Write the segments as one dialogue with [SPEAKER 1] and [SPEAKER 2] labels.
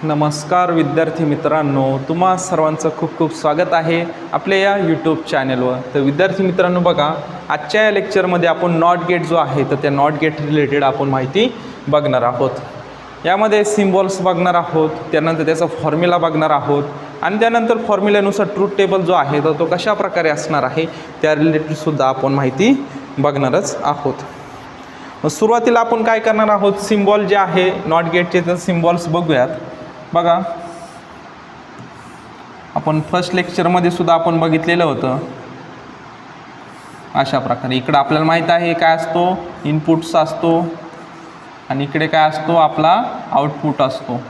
[SPEAKER 1] नमस्कार विद्यार्थी मित्रांनो, तुम्हा सर्वांचं खूप खूप स्वागत आहे आपल्या या यूट्यूब चॅनलवर। तर विद्यार्थी मित्रांनो बघा, आजच्या या लेक्चरमध्ये आपण नॉट गेट जो आहे तर त्या नॉट गेट रिलेटेड आपण माहिती बघणार आहोत। यामध्ये सिम्बॉल्स बघणार आहोत, त्यानंतर त्याचा फॉर्म्युला बघणार आहोत आणि त्यानंतर फॉर्म्युल्यानुसार ट्रूथ टेबल जो आहे तर तो कशा प्रकारे असणार आहे त्या रिलेटेडसुद्धा आपण माहिती बघणारच आहोत। सुरुवातीला आपण काय करणार आहोत, सिम्बॉल जे आहे नॉट गेटचे तर सिम्बॉल्स बघूयात। बघा, आपण फर्स्ट लेक्चरमध्ये सुद्धा आपण बघितलेलं होतं अशा प्रकारे। इकडे आपल्याला माहित आहे काय असतो, इनपुट्स असतो आणि इकडे काय असतो, आपला आउटपुट असतो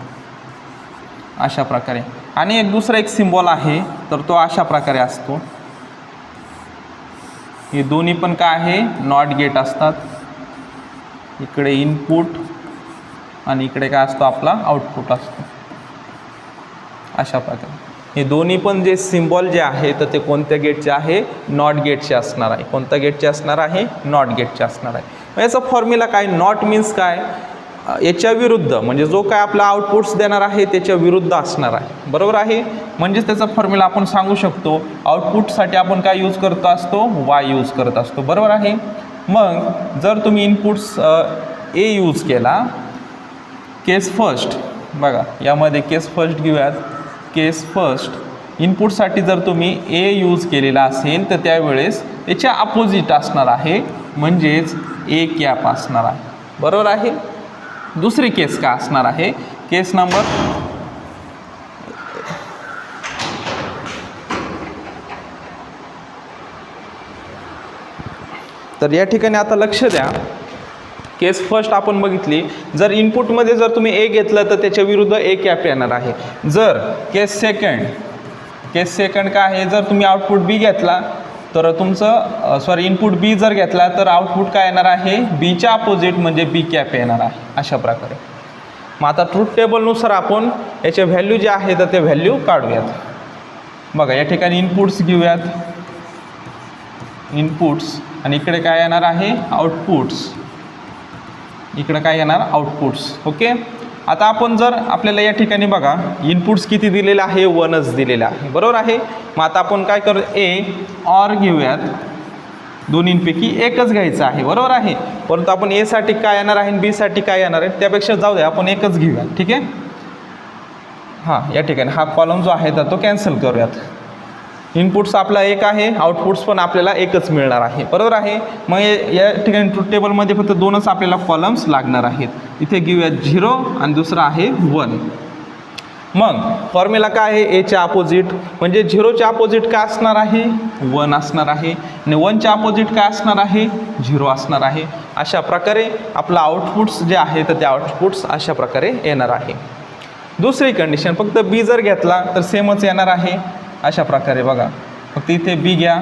[SPEAKER 1] अशा प्रकारे। आणि एक दुसरा एक सिम्बॉल आहे तर तो अशा प्रकारे असतो। हे दोन्ही पण काय आहे, नॉट गेट असतात। इकडे इनपुट आणि इकडे काय असतो, आपला आउटपुट असतो अशा प्रकारे। हे दोन्ही पण जे सिम्बॉल जे आहे तर ते कोणत्या गेटचे आहे, नॉट गेटचे असणार आहे। कोणत्या गेटचे असणार आहे, नॉट गेटचे असणार आहे। याचा फॉर्म्युला काय, नॉट मीन्स काय, याच्या विरुद्ध, म्हणजे जो काय आपला आउटपुट्स देणार आहे त्याच्या विरुद्ध असणार आहे, बरोबर आहे। म्हणजेच त्याचा फॉर्म्युला आपण सांगू शकतो, आउटपुटसाठी आपण काय यूज करत असतो, वाय यूज करत असतो, बरोबर आहे। मग जर तुम्ही इनपुट्स ए यूज केला, केस फर्स्ट, बघा यामध्ये केस फर्स्ट घेऊयात। केस फर्स्ट इनपुटसाठी जर तुम्ही ए यूज केलेला असेल तर त्यावेळेस त्याच्या अपोजिट असणार आहे, म्हणजेच ए कॅप असणार आहे, बरोबर आहे। दुसरी केस काय असणार आहे, केस नंबर तर या ठिकाणी आता लक्ष द्या। केस फर्स्ट आपण बघितली, जर इनपुटमध्ये जर तुम्ही ए घेतलं तर त्याच्या विरुद्ध ए कॅप येणार आहे। जर केस सेकंड काय आहे, जर तुम्ही आउटपुट बी घेतला तर तुमचं इनपुट बी जर घेतला तर आउटपुट काय येणार आहे, बीच्या अपोजिट म्हणजे बी कॅप येणार आहे अशा प्रकारे। मग आता ट्रूथ टेबलनुसार आपण याचे व्हॅल्यू जे आहे तर ते व्हॅल्यू काढूयात। बघा या ठिकाणी इनपुट्स घेऊयात, इनपुट्स आणि इकडे काय येणार आहे, आउटपुट्स, इकडे काय येणार, आउटपुट्स, ओके। आता आपण जर आपल्याला या ठिकाणी बघा इनपुट्स किती दिलेले आहे, 1च दिलेले आहे, बरोबर आहे। मग आता आपण काय करू, ए ऑर घेऊयात, दोन्हींपैकी एकच घ्यायचं आहे, बरोबर आहे। परंतु आपण ए साठी काय येणार आहे, बी साठी काय येणार आहे, त्यापेक्षा जाऊ द्या आपण एकच घेऊयात, ठीक आहे। हां, या ठिकाणी हा कॉलम जो आहे तर तो कॅन्सल करूयात। इनपुट्स आपला एक आहे, आउटपुट्स पण आपल्याला एकच मिळणार आहे, बरोबर आहे। मग या ठिकाणी ट्रूथ टेबलमध्ये फक्त दोनच आपल्याला कॉलम्स लागणार आहेत। इथे घेऊयात 0 आणि दुसरा आहे 1। मग फॉर्म्युला काय आहे, एच्या अपोजिट, म्हणजे 0च्या अपोजिट काय असणार आहे, 1 असणार आहे आणि 1च्या अपोजिट काय असणार आहे, 0 असणार आहे। अशा प्रकारे आपला आउटपुट्स जे आहे तर ते आउटपुट्स अशा प्रकारे येणार आहे। दुसरी कंडिशन, फक्त बी जर घेतला तर सेमच येणार आहे अशा प्रकारे। बघा फक्त इथे बी घ्या,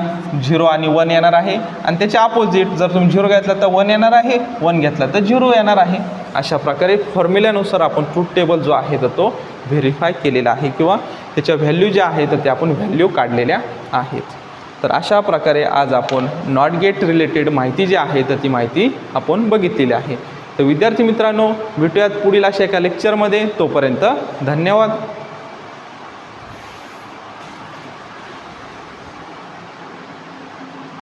[SPEAKER 1] 0 आणि 1 येणार आहे आणि त्याच्या अपोजिट जर तुम्ही 0 घेतला तर 1 येणार आहे, 1 घेतला तर 0 येणार आहे। अशा प्रकारे फॉर्म्युल्यानुसार आपण ट्रूथ टेबल जो आहे तर तो व्हेरीफाय केलेला आहे किंवा त्याच्या व्हॅल्यू ज्या आहेत तर त्या आपण व्हॅल्यू काढलेल्या आहेत। तर अशा प्रकारे आज आपण नॉट गेट रिलेटेड माहिती जी आहे तर ती माहिती आपण बघितलेली आहे। तर विद्यार्थी मित्रांनो, भेटूयात पुढील अशा एका लेक्चरमध्ये, तोपर्यंत धन्यवाद।